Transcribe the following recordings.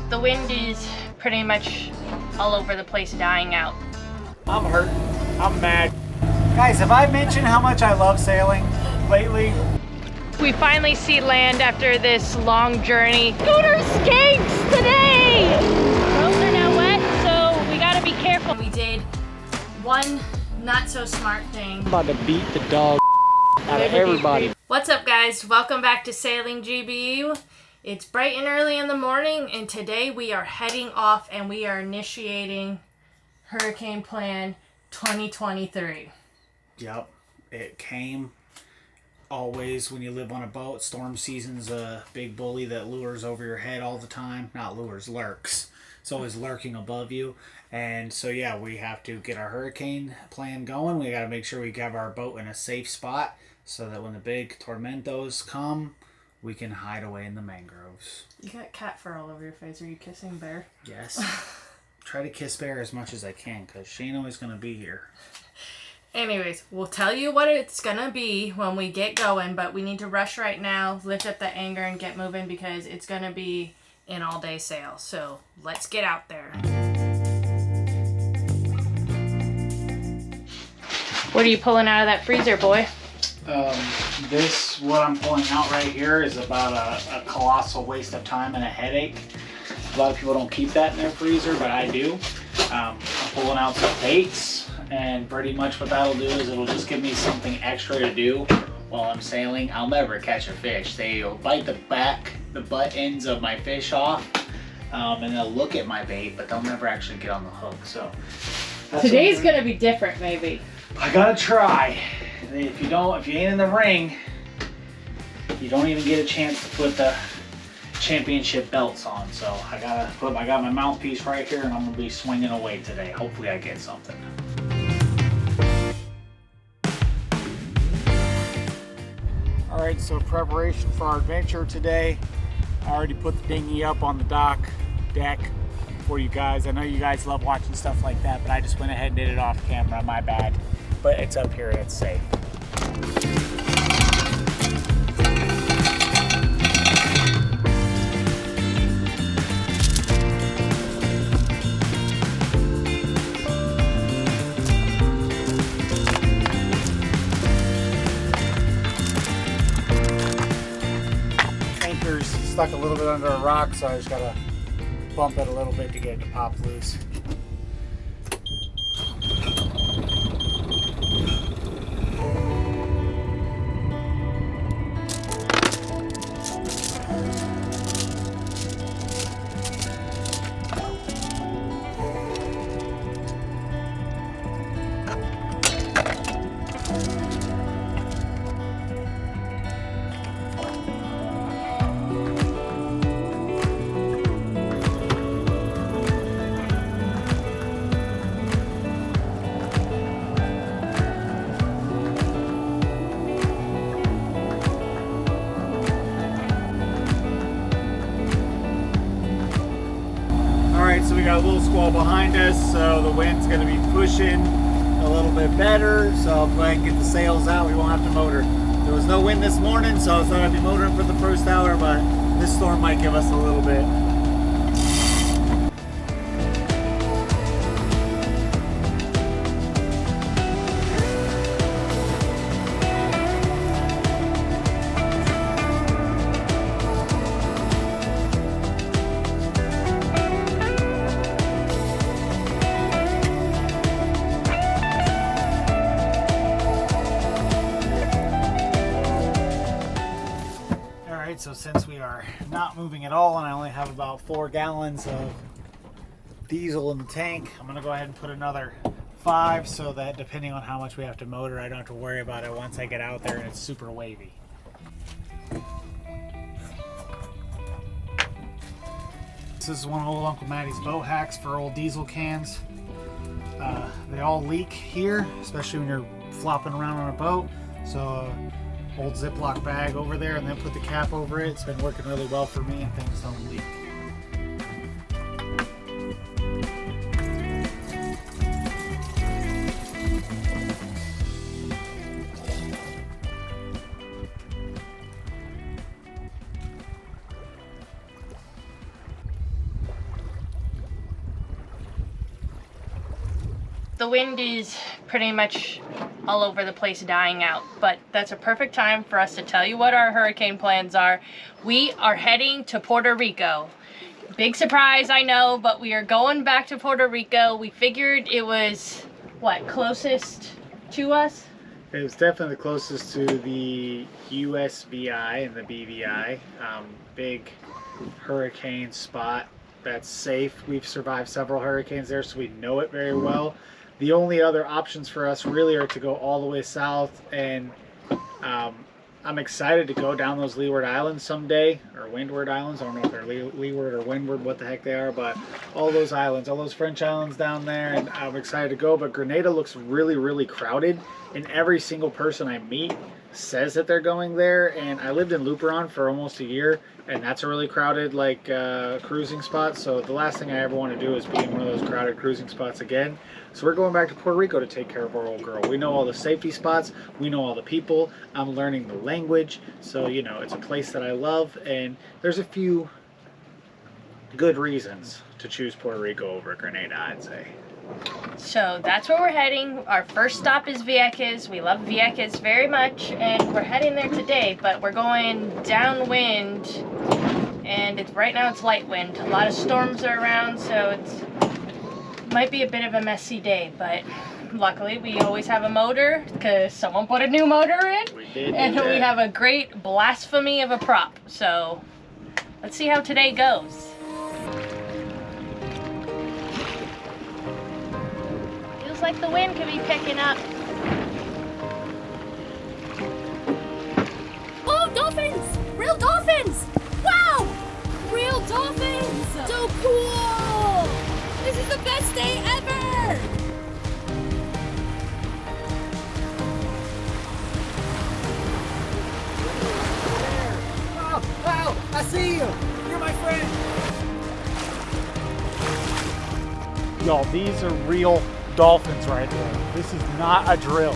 The wind is pretty much all over the place, dying out. I'm hurt. I'm mad. Guys, have I mentioned how much I love sailing lately? We finally see land after this long journey. Scooter skates today! Roads are now wet, so we gotta be careful. We did one not so smart thing. I'm about to beat the dog out of everybody. What's up, guys? Welcome back to Sailing GBU. It's bright and early in the morning, and today we are heading off and we are initiating Hurricane Plan 2023. Yep, it came. Always, when you live on a boat, storm season's a big bully that lures over your head all the time. Not lures, lurks. It's always lurking above you. And so, yeah, we have to get our hurricane plan going. We got to make sure we have our boat in a safe spot so that when the big tormentos come, we can hide away in the mangroves. You got cat fur all over your face. Are you kissing Bear? Yes. Try to kiss Bear as much as I can because she ain't always going to be here. Anyways, we'll tell you what it's gonna be when we get going, but we need to rush right now, lift up the anchor, and get moving because it's gonna be an all-day sail. So let's get out there. What are you pulling out of that freezer, boy? What I'm pulling out right here is about a colossal waste of time and a headache. A lot of people don't keep that in their freezer, but I do. I'm pulling out some baits. And pretty much what that'll do is it'll just give me something extra to do while I'm sailing. I'll never catch a fish. They'll bite the butt ends of my fish off, and they'll look at my bait, but they'll never actually get on the hook. So today's gonna be different, maybe. I gotta try. If you ain't in the ring, you don't even get a chance to put the championship belts on. So I got my mouthpiece right here, and I'm gonna be swinging away today. Hopefully I get something. Alright, so preparation for our adventure today. I already put the dinghy up on the deck for you guys. I know you guys love watching stuff like that, but I just went ahead and did it off camera, my bad. But it's up here and it's safe. Stuck a little bit under a rock, so I just gotta bump it a little bit to get it to pop loose. So we got a little squall behind us, so the wind's going to be pushing a little bit better. So I'll go ahead and get the sails out. We won't have to motor. There was no wind this morning, so I thought I'd be motoring for the first hour, but this storm might give us a little bit. So since we are not moving at all and I only have about 4 gallons of diesel in the tank, I'm going to go ahead and put another 5 so that depending on how much we have to motor, I don't have to worry about it once I get out there and it's super wavy. This is one of old Uncle Matty's boat hacks for old diesel cans. They all leak here, especially when you're flopping around on a boat. So old Ziploc bag over there and then put the cap over it. It's been working really well for me and things don't leak. The wind is pretty much all over the place dying out, but that's a perfect time for us to tell you what our hurricane plans are. We are heading to Puerto Rico. Big surprise, I know, but we are going back to Puerto Rico. We figured it was, what, closest to us? It was definitely the closest to the USVI and the BVI. Big hurricane spot that's safe. We've survived several hurricanes there, so we know it very well. The only other options for us really are to go all the way south, and I'm excited to go down those Leeward Islands someday, or Windward Islands. I don't know if they're Leeward or Windward, what the heck they are, but all those islands, all those French islands down there, and I'm excited to go. But Grenada looks really, really crowded, and every single person I meet says that they're going there. And I lived in Luperon for almost a year, and that's a really crowded cruising spot. So the last thing I ever want to do is be in one of those crowded cruising spots again. So we're going back to Puerto Rico to take care of our old girl. We know all the safety spots, we know all the people, I'm learning the language, so you know, it's a place that I love, and there's a few good reasons to choose Puerto Rico over Grenada, I'd say. So that's where we're heading. Our first stop is Vieques. We love Vieques very much, and we're heading there today, but we're going downwind, and right now it's light wind. A lot of storms are around, so it's might be a bit of a messy day, but luckily we always have a motor because someone put a new motor in. We did, and we have a great blasphemy of a prop. So let's see how today goes. Feels like the wind could be picking up. Oh, dolphins! Real dolphins! Wow! Real dolphins! So cool! This is the best day ever! Wow, wow, I see you! You're my friend! Y'all, these are real dolphins right there. This is not a drill.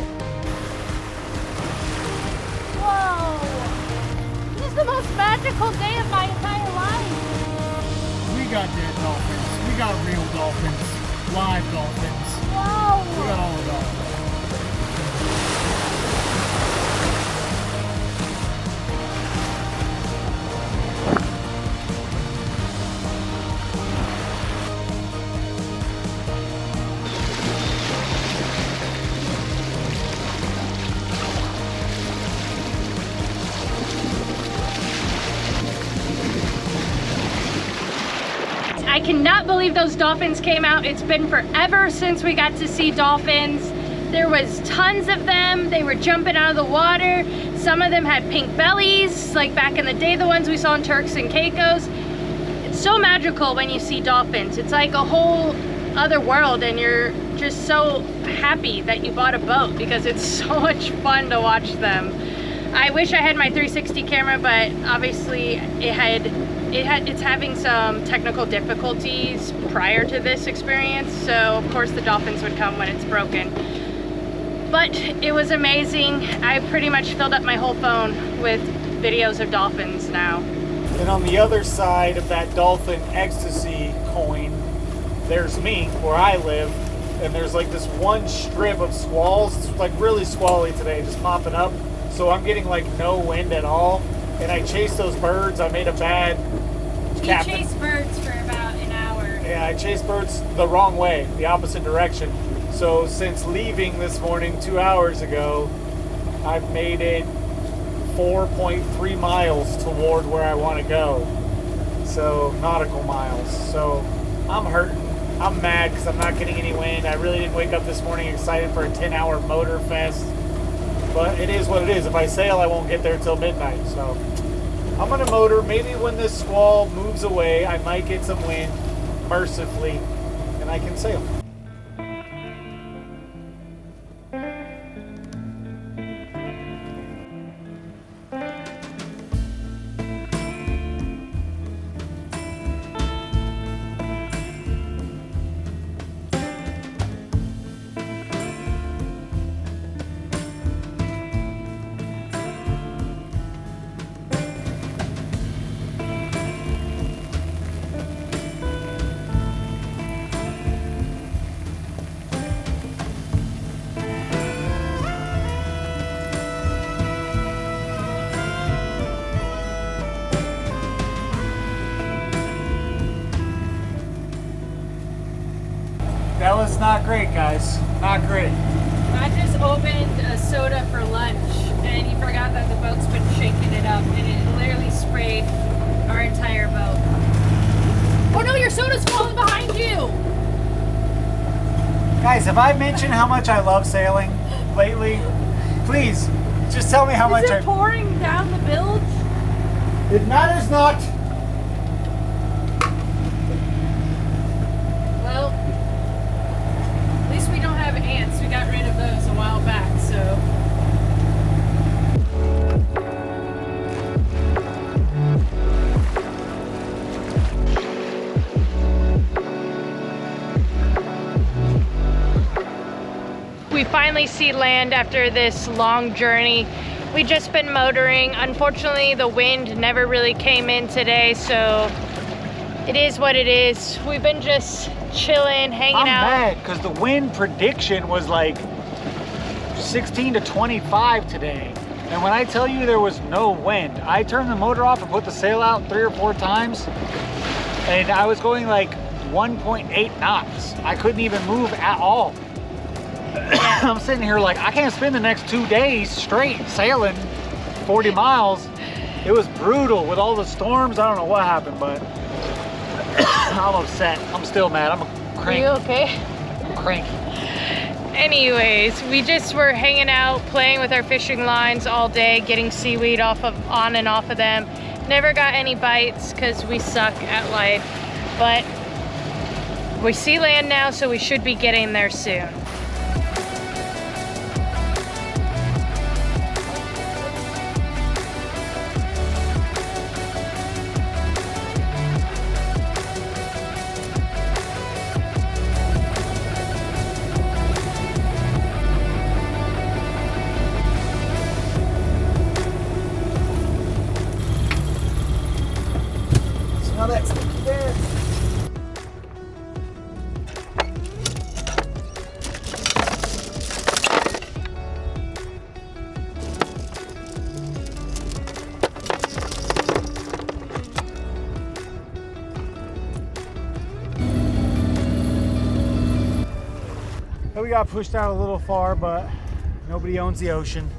Whoa! This is the most magical day of my entire life. We got dead dolphins. We got real dolphins. Live dolphins. Whoa! We got all of them. I cannot believe those dolphins came out. It's been forever since we got to see dolphins. There was tons of them. They were jumping out of the water. Some of them had pink bellies, like back in the day, the ones we saw in Turks and Caicos. It's so magical when you see dolphins. It's like a whole other world, and you're just so happy that you bought a boat because it's so much fun to watch them. I wish I had my 360 camera, but obviously it's having some technical difficulties prior to this experience, so of course the dolphins would come when it's broken. But it was amazing. I pretty much filled up my whole phone with videos of dolphins now. And on the other side of that dolphin ecstasy coin, there's me, where I live, and there's like this one strip of squalls. It's like really squally today, just popping up. So I'm getting like no wind at all. And I chased those birds. I made a bad captain. You chased birds for about an hour. Yeah, I chased birds the wrong way, the opposite direction. So since leaving this morning 2 hours ago, I've made it 4.3 miles toward where I want to go. So nautical miles. So I'm hurting. I'm mad because I'm not getting any wind. I really didn't wake up this morning excited for a 10-hour motor fest. But it is what it is. If I sail, I won't get there till midnight. So I'm gonna motor. Maybe when this squall moves away, I might get some wind, mercifully, and I can sail. not great, guys. Not great. I just opened a soda for lunch and he forgot that the boat's been shaking it up and it literally sprayed our entire boat. Oh no, your soda's falling behind you! Guys, have I mentioned how much I love sailing lately? Please, just tell me how much Is it pouring down the bilge? It matters not. Well, at least we don't have ants. We got rid of those a while back, so. We finally see land after this long journey. We just been motoring. Unfortunately, the wind never really came in today, so it is what it is. We've been just chilling, hanging out. I'm mad because the wind prediction was like 16 to 25 today. And when I tell you there was no wind, I turned the motor off and put the sail out 3 or 4 times. And I was going like 1.8 knots. I couldn't even move at all. I'm sitting here like, I can't spend the next 2 days straight sailing 40 miles. It was brutal with all the storms. I don't know what happened, but I'm upset. I'm still mad. I'm a crank. Are you okay? I'm cranky. Anyways, we just were hanging out, playing with our fishing lines all day, getting seaweed on and off of them. Never got any bites because we suck at life, but we see land now, so we should be getting there soon. Smell that sticky there. We got pushed out a little far, but nobody owns the ocean.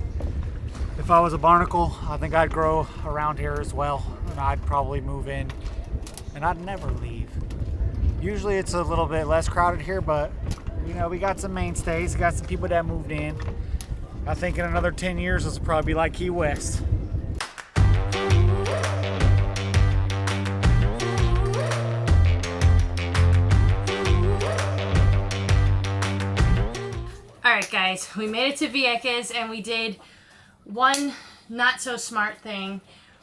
If I was a barnacle, I think I'd grow around here as well, and I'd probably move in, and I'd never leave. Usually it's a little bit less crowded here, but you know, we got some mainstays, got some people that moved in. I think in another 10 years, this will probably be like Key West. Alright guys, we made it to Vieques and we did one not so smart thing.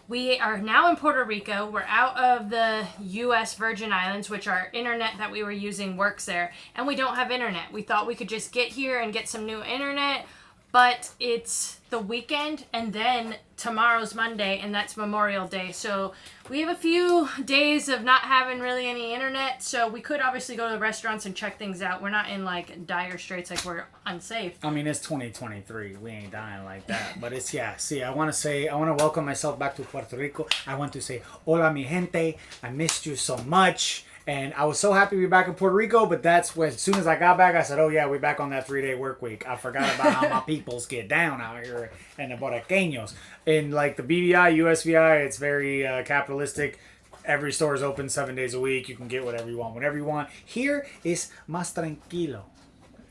We are now in Puerto Rico. We're out of the US Virgin Islands, which our internet that we were using works there, and we don't have internet. We thought we could just get here and get some new internet, but it's the weekend and then tomorrow's Monday and that's Memorial Day. So we have a few days of not having really any internet, so we could obviously go to the restaurants and check things out. We're not in like dire straits like we're unsafe. I mean, it's 2023. We ain't dying like that. But it's, yeah, see, I want to welcome myself back to Puerto Rico. I want to say, hola mi gente. I missed you so much. And I was so happy to be back in Puerto Rico, but that's when, as soon as I got back, I said, oh yeah, we're back on that 3-day work week. I forgot about how my peoples get down out here and the Boricqueños. In like the BVI, USVI, it's very capitalistic. Every store is open 7 days a week. You can get whatever you want, whenever you want. Here is más tranquilo,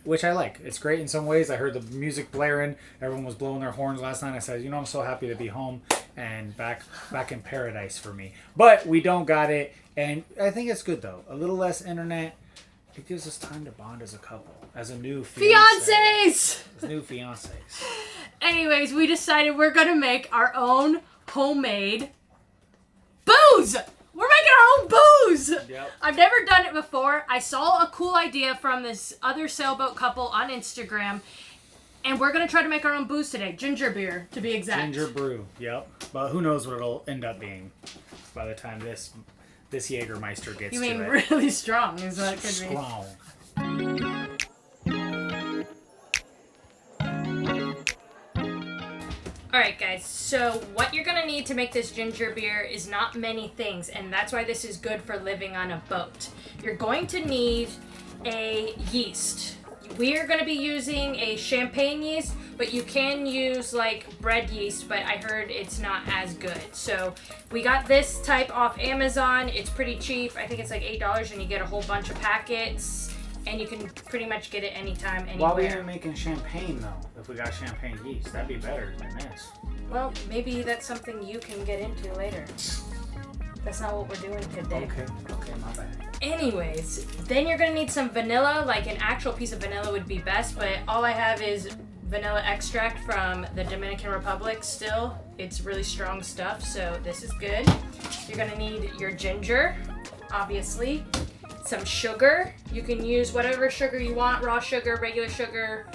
which I like. It's great in some ways. I heard the music blaring. Everyone was blowing their horns last night. I said, you know, I'm so happy to be home and back in paradise for me. But we don't got it. And I think it's good, though. A little less internet. It gives us time to bond as a couple. As a new Fiancés! As new fiancés. Anyways, we decided we're going to make our own homemade booze! We're making our own booze! Yep. I've never done it before. I saw a cool idea from this other sailboat couple on Instagram. And we're going to try to make our own booze today. Ginger beer, to be exact. Ginger brew, yep. But who knows what it'll end up being by the time this Jägermeister gets to it. You mean really strong is what it could Strong. Alright guys, so what you're going to need to make this ginger beer is not many things, and that's why this is good for living on a boat. You're going to need a yeast. We're going to be using a champagne yeast, but you can use like bread yeast, but I heard it's not as good. So we got this type off Amazon. It's pretty cheap. I think it's like $8 and you get a whole bunch of packets and you can pretty much get it anytime, anywhere. Why are we even making champagne though? If we got champagne yeast, that'd be better than this. Well, maybe that's something you can get into later. That's not what we're doing today. Okay, my bad. Anyways, then you're gonna need some vanilla. Like an actual piece of vanilla would be best, but all I have is vanilla extract from the Dominican Republic still. It's really strong stuff, so this is good. You're gonna need your ginger, obviously. Some sugar. You can use whatever sugar you want, raw sugar, regular sugar.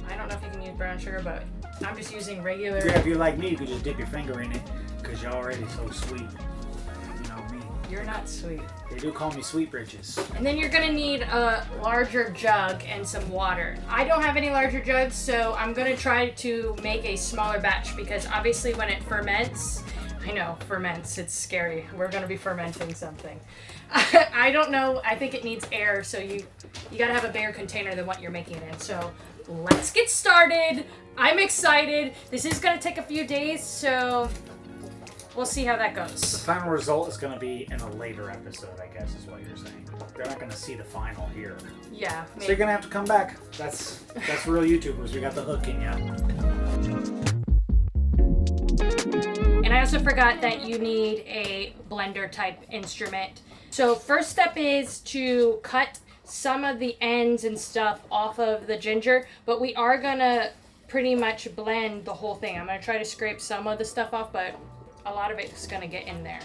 I don't know if you can use brown sugar, but I'm just using regular. Yeah, if you're like me, you could just dip your finger in it, because you're already so sweet. You know me. You're not sweet. They do call me sweet britches. And then you're gonna need a larger jug and some water. I don't have any larger jugs, so I'm gonna try to make a smaller batch because obviously when it ferments, I know, ferments, it's scary. We're gonna be fermenting something. I don't know, I think it needs air, so you gotta have a bigger container than what you're making it in. So let's get started. I'm excited. This is gonna take a few days, so we'll see how that The goes. final result is going to be in a later episode, I guess, is what you're saying. They're not going to see the final here. Yeah, So maybe. you're going to have to come back. That's real YouTubers. We got the hook in ya. And I also forgot that you need a blender type instrument. So first step is to cut some of the ends and stuff off of the ginger, but we are gonna pretty much blend the whole thing. I'm gonna try to scrape some of the stuff off, but a lot of it's gonna get in there.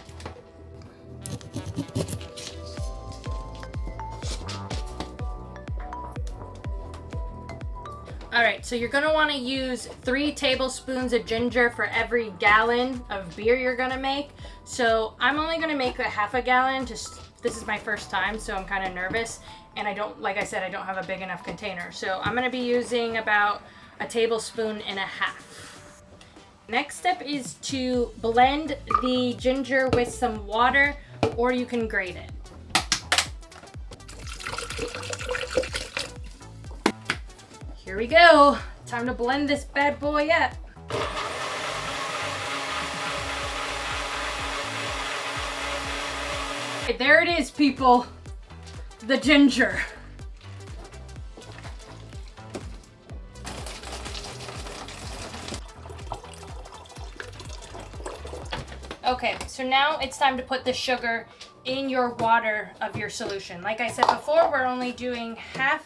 All right, so you're gonna wanna use 3 tablespoons of ginger for every gallon of beer you're gonna make. So I'm only gonna make a half a gallon, this is my first time, so I'm kinda nervous. And I don't, like I said, I don't have a big enough container. So I'm gonna be using about 1.5 tablespoons. Next step is to blend the ginger with some water, or you can grate it. Here we go. Time to blend this bad boy up. There it is, people. The ginger. Okay, so now it's time to put the sugar in your water of your solution. Like I said before, we're only doing half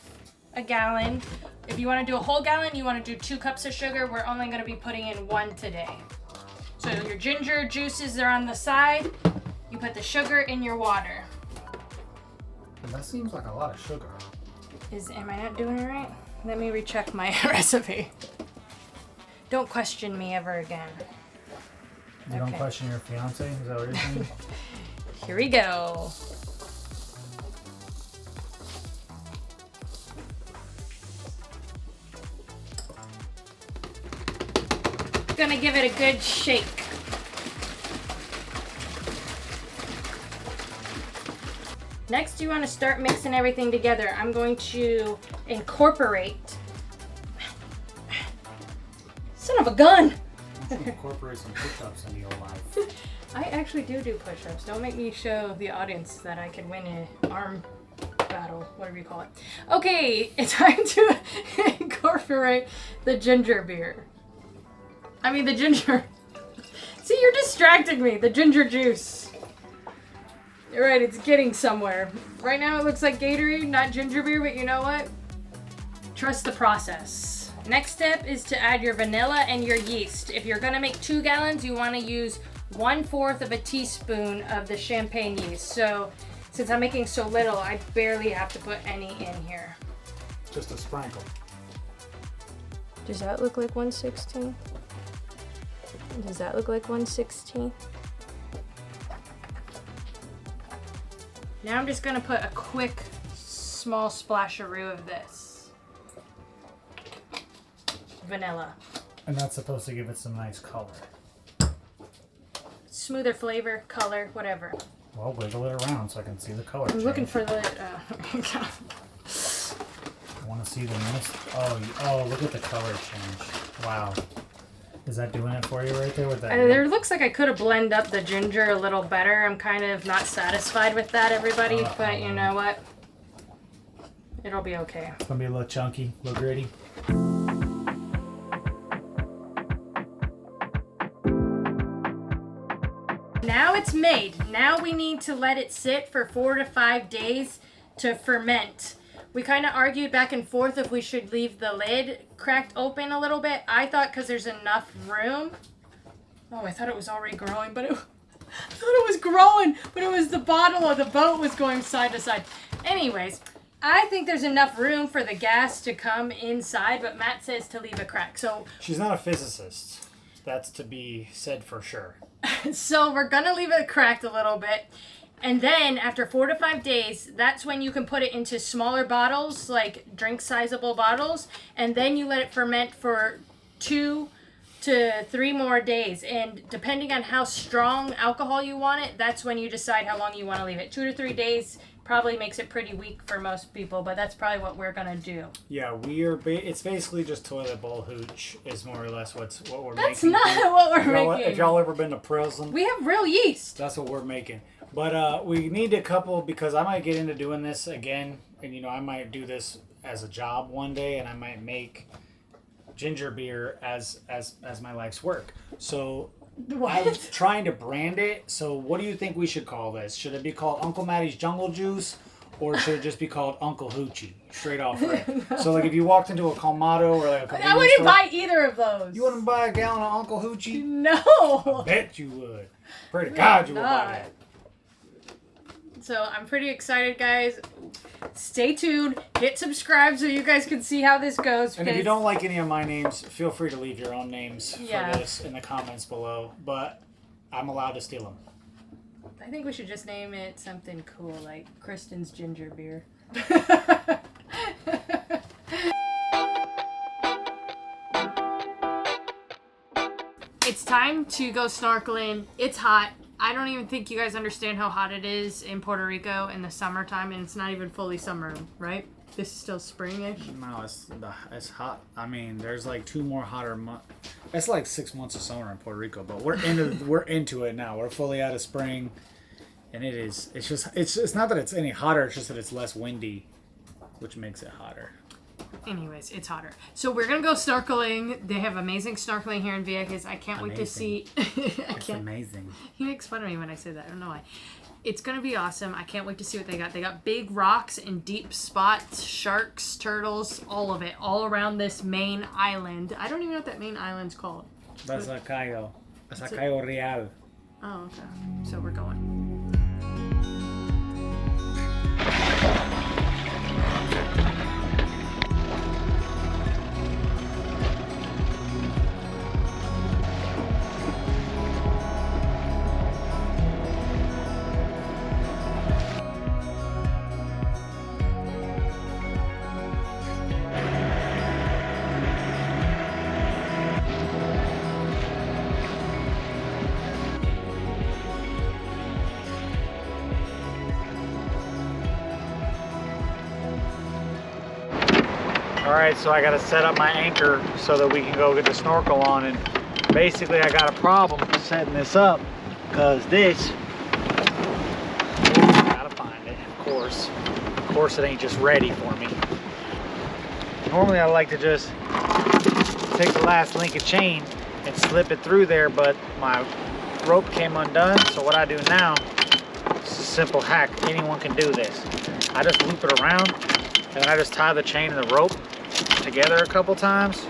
a gallon. If you want to do a whole gallon, you want to do 2 cups of sugar. We're only going to be putting in 1 today. So your ginger juices are on the side. You put the sugar in your water. That seems like a lot of sugar. Am I not doing it right? Let me recheck my recipe. Don't question me ever again. You don't Okay. question your fiance? Is that what you're saying? Here we go. Gonna give it a good shake. Next, you want to start mixing everything together. I'm going to incorporate. Son of a gun! Incorporate some push-ups into your life. I actually do push-ups. Don't make me show the audience that I can win an arm battle, whatever you call it. Okay, it's time to incorporate the ginger beer. I mean the ginger. See, you're distracting me. The ginger juice. You're right, it's getting somewhere. Right now it looks like Gatorade, not ginger beer, but you know what? Trust the process. Next step is to add your vanilla and your yeast. If you're gonna make 2 gallons, you wanna use 1/4 of a teaspoon of the champagne yeast. So since I'm making so little, I barely have to put any in here. Just a sprinkle. Does that look like 1/16? Does that look like 1/16? Now I'm just gonna put a quick, small splasharoo of this. Vanilla. And that's supposed to give it some nice color. Smoother flavor, color, whatever. Well, wiggle it around so I can see the color I'm change. looking for the, I want to see the mist. Oh, look at the color change. Wow. Is that doing it for you right there with that? There looks like I could have blended up the ginger a little better. I'm kind of not satisfied with that, everybody, but you know what? It'll be okay. It's going to be a little chunky, a little gritty. Now it's made. Now we need to let it sit for 4 to 5 days to ferment. We kind of argued back and forth if we should leave the lid cracked open a little bit. I thought because there's enough room. Oh, I thought it was already growing, but I thought it was growing, but it was the bottle of the boat was going side to side. Anyways, I think there's enough room for the gas to come inside, but Matt says to leave a crack. So she's not a physicist. That's to be said for sure. So we're going to leave it cracked a little bit. And then after 4 to 5 days, that's when you can put it into smaller bottles, like drink sizable bottles. And then you let it ferment for 2 to 3 more days. And depending on how strong alcohol you want it, that's when you decide how long you want to leave it. 2 to 3 days probably makes it pretty weak for most people, but that's probably what we're going to do. Yeah, it's basically just toilet bowl hooch is more or less what we're That's making. not what we're making. If y'all ever been to prison, We have real yeast. that's what we're making. But we need a couple, because I might get into doing this again, and I might do this as a job one day, and I might make ginger beer as my life's work. So I'm trying to brand it. So what do you think we should call this? Should it be called Uncle Matty's Jungle Juice, or should it just be called Uncle Hoochie? Straight off, right? So like if you walked into a Colmado or like a convenience I wouldn't store, buy either of those. you wouldn't buy a gallon of Uncle Hoochie? No. I bet you would. Pray to God you would buy that. So I'm pretty excited, guys. Stay tuned. Hit subscribe so you guys can see how this goes. And if you don't like any of my names, feel free to leave your own names Yeah. for this in the comments below. But I'm allowed to steal them. I think we should just name it something cool, like Kristen's Ginger Beer. It's time to go snorkeling. It's hot. I don't even think you guys understand how hot it is in Puerto Rico in the summertime, and it's not even fully summer, right? This is still spring-ish. No, it's hot. I mean, there's like 2 more hotter months. It's like 6 months of summer in Puerto Rico, but we're into it now. We're fully out of spring, and it's not that it's any hotter. It's just that it's less windy, which makes it hotter. Anyways, it's hotter. So we're going to go snorkeling. They have amazing snorkeling here in Vieques. I can't wait to see. It's amazing. He makes fun of me when I say that. I don't know why. It's going to be awesome. I can't wait to see what they got. They got big rocks and deep spots, sharks, turtles, all of it, all around this main island. I don't even know what that main island's called. That's a Cayo. That's a Cayo Real. Oh, okay. So we're going. Alright, so I gotta set up my anchor so that we can go get the snorkel on, and basically I got a problem setting this up because this, gotta find it, of course it ain't just ready for me. Normally I like to just take the last link of chain and slip it through there, but my rope came undone, so what I do now, it's a simple hack, anyone can do this. I just loop it around and then I just tie the chain and the rope together a couple times.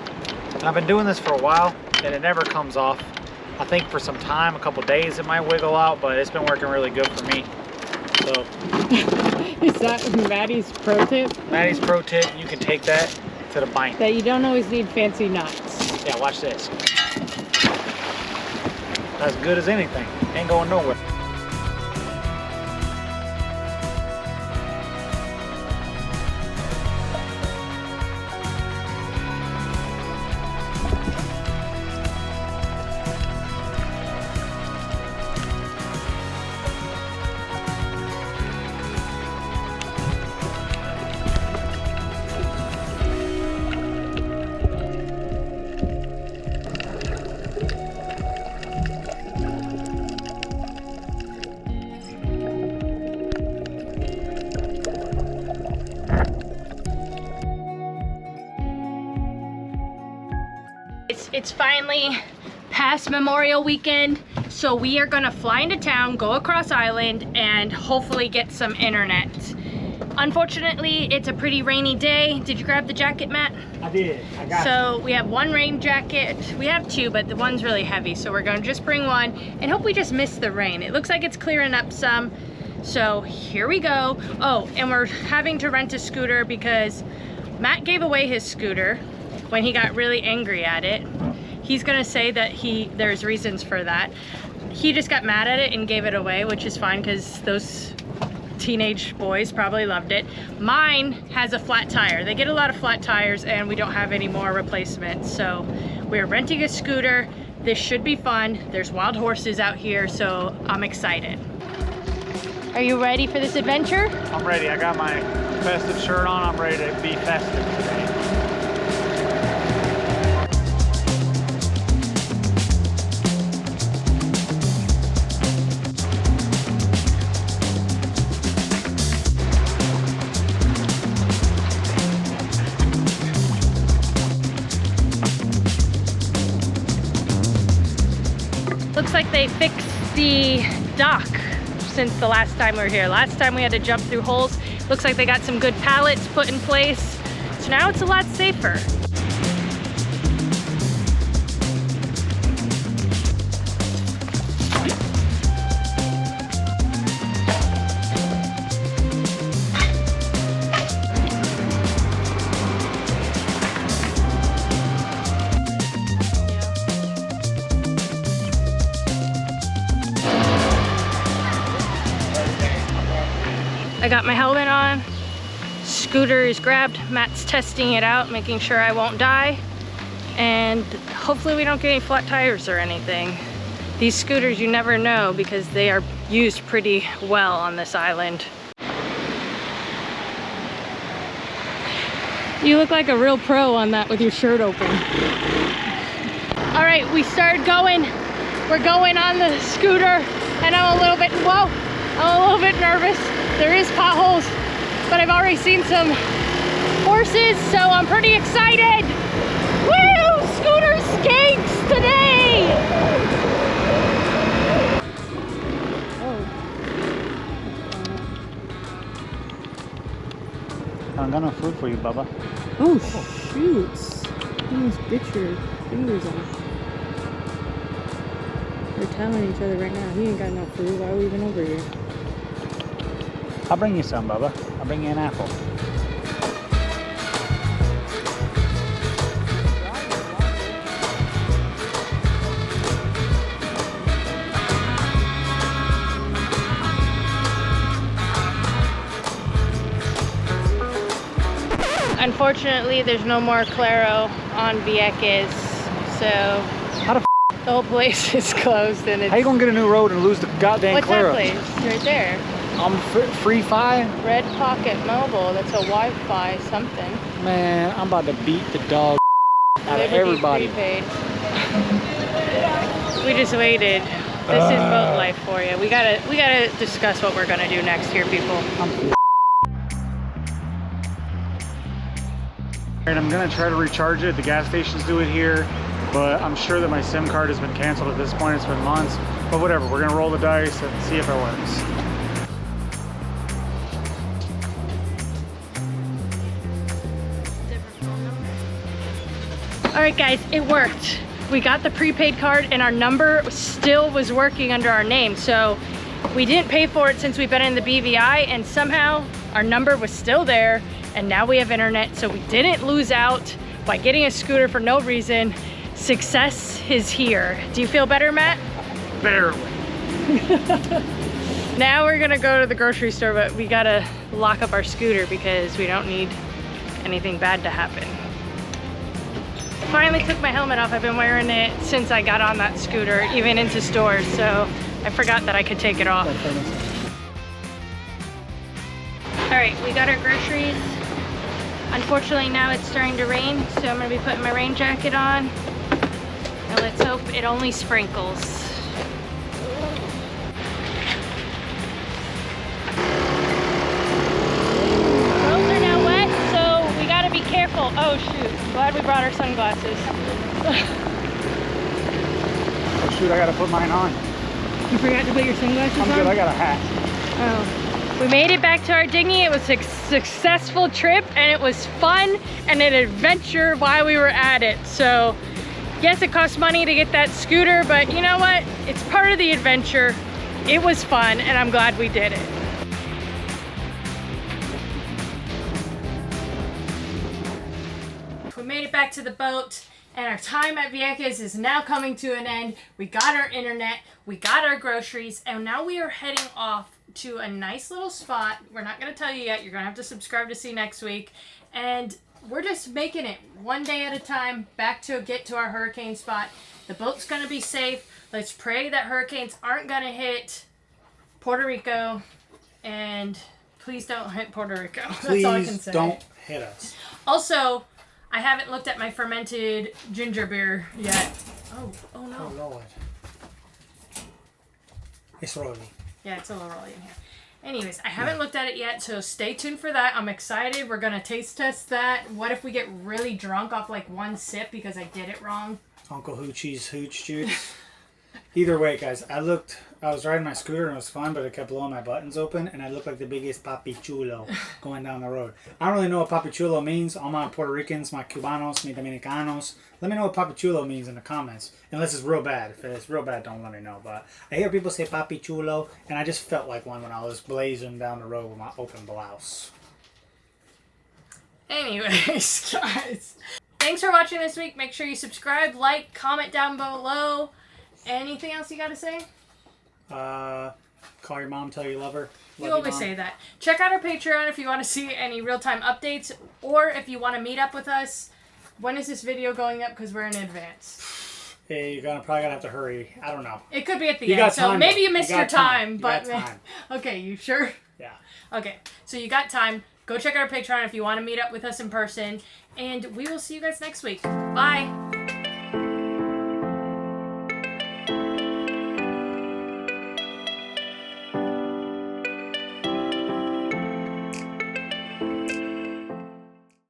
And I've been doing this for a while and it never comes off. I think for some time, a couple days, it might wiggle out, but it's been working really good for me. So Is that Maddie's pro tip? Maddie's pro tip, you can take that to the bank. That you don't always need fancy knots. Yeah, watch this. As good as anything. Ain't going nowhere. it's finally past Memorial Weekend, so we are gonna fly into town, go across island, and hopefully get some internet. Unfortunately, it's a pretty rainy day. Did you grab the jacket, Matt? I did. I got So we have one rain jacket. We have two, but the one's really heavy, so we're gonna just bring one and hope we just miss the rain. It looks like it's clearing up some, so here we go. Oh, and we're having to rent a scooter because Matt gave away his scooter when he got really angry at it. He's gonna say that there's reasons for that. He just got mad at it and gave it away, which is fine because those teenage boys probably loved it. Mine has a flat tire. They get a lot of flat tires and we don't have any more replacements. So we're renting a scooter. This should be fun. There's wild horses out here, so I'm excited. Are you ready for this adventure? I'm ready. I got my festive shirt on. I'm ready to be festive today. Looks like they fixed the dock since the last time we were here. Last time we had to jump through holes. Looks like they got some good pallets put in place. So now it's a lot safer. I got my helmet on, scooter is grabbed, Matt's testing it out, making sure I won't die, and hopefully we don't get any flat tires or anything. These scooters, you never know because they are used pretty well on this island. You look like a real pro on that with your shirt open. All right, we started going. We're going on the scooter and I'm a little bit nervous. There is potholes, but I've already seen some horses, so I'm pretty excited. Woo! Scooter skanks today! I don't got no food for you, Bubba. Oh, shoot. You almost bit your fingers off. They're telling each other right now, he ain't got no food. Why are we even over here? I'll bring you some, Bubba. I'll bring you an apple. Unfortunately, there's no more Claro on Vieques, so How the the whole place is closed and it's... How you gonna get a new road and lose the goddamn What's Claro? that place? Right there. Free Fi? Red Pocket Mobile, that's a Wi-Fi something. Man, I'm about to beat the dog out of Liberty everybody. Prepaid. We just waited. This is boat life for you. We gotta discuss what we're gonna do next here, people. And I'm gonna try to recharge it. The gas stations do it here, but I'm sure that my SIM card has been canceled at this point. It's been months, but whatever. We're gonna roll the dice and see if it works. All right, guys, it worked. We got the prepaid card and our number still was working under our name. So we didn't pay for it since we've been in the BVI, and somehow our number was still there, and now we have internet. So we didn't lose out by getting a scooter for no reason. Success is here. Do you feel better, Matt? Barely. Now we're gonna go to the grocery store, but we gotta lock up our scooter because we don't need anything bad to happen. Finally took my helmet off. I've been wearing it since I got on that scooter, even into stores, so I forgot that I could take it off. All right, we got our groceries. Unfortunately, now it's starting to rain, so I'm gonna be putting my rain jacket on. And let's hope it only sprinkles. Roads are now wet, so we gotta be careful. Oh shoot, glad we brought our sunglasses. Shoot, I gotta put mine on. You forgot to put your sunglasses I'm on? good, I got a hat. Oh. We made it back to our dinghy. It was a successful trip and it was fun and an adventure while we were at it. So yes, it cost money to get that scooter, but you know what? It's part of the adventure. It was fun and I'm glad we did it. We made it back to the boat and our time at Vieques is now coming to an end. We got our internet, we got our groceries, and now we are heading off to a nice little spot. We're not going to tell you yet. You're going to have to subscribe to see next week. And we're just making it one day at a time back to get to our hurricane spot. The boat's going to be safe. Let's pray that hurricanes aren't going to hit Puerto Rico. And please don't hit Puerto Rico. That's all I can say. Please don't hit us. Also, I haven't looked at my fermented ginger beer yet. Oh no. Oh, Lord. It's rolling. Yeah, it's a little early in here. Anyways, I haven't looked at it yet, so stay tuned for that. I'm excited. We're going to taste test that. What if we get really drunk off like one sip because I did it wrong? Uncle Hoochie's hooch juice. Either way, guys, I was riding my scooter and it was fun, but it kept blowing my buttons open and I looked like the biggest papi chulo going down the road. I don't really know what papi chulo means. All my Puerto Ricans, my Cubanos, my Dominicanos, let me know what papi chulo means in the comments. Unless it's real bad. If it's real bad, don't let me know. But I hear people say papi chulo and I just felt like one when I was blazing down the road with my open blouse. Anyways, guys, thanks for watching this week. Make sure you subscribe, like, comment down below. Anything else you got to say? Call your mom, tell you love her. You always say that. Check out our Patreon if you want to see any real-time updates, or if you want to meet up with us. When is this video going up? Because we're in advance. Hey, you're probably gonna have to hurry. I don't know. It could be at the You end, got so time, maybe though. you missed You your got time. You But got time. Okay, you sure? Yeah. Okay, so you got time. Go check out our Patreon if you want to meet up with us in person, and we will see you guys next week. Bye.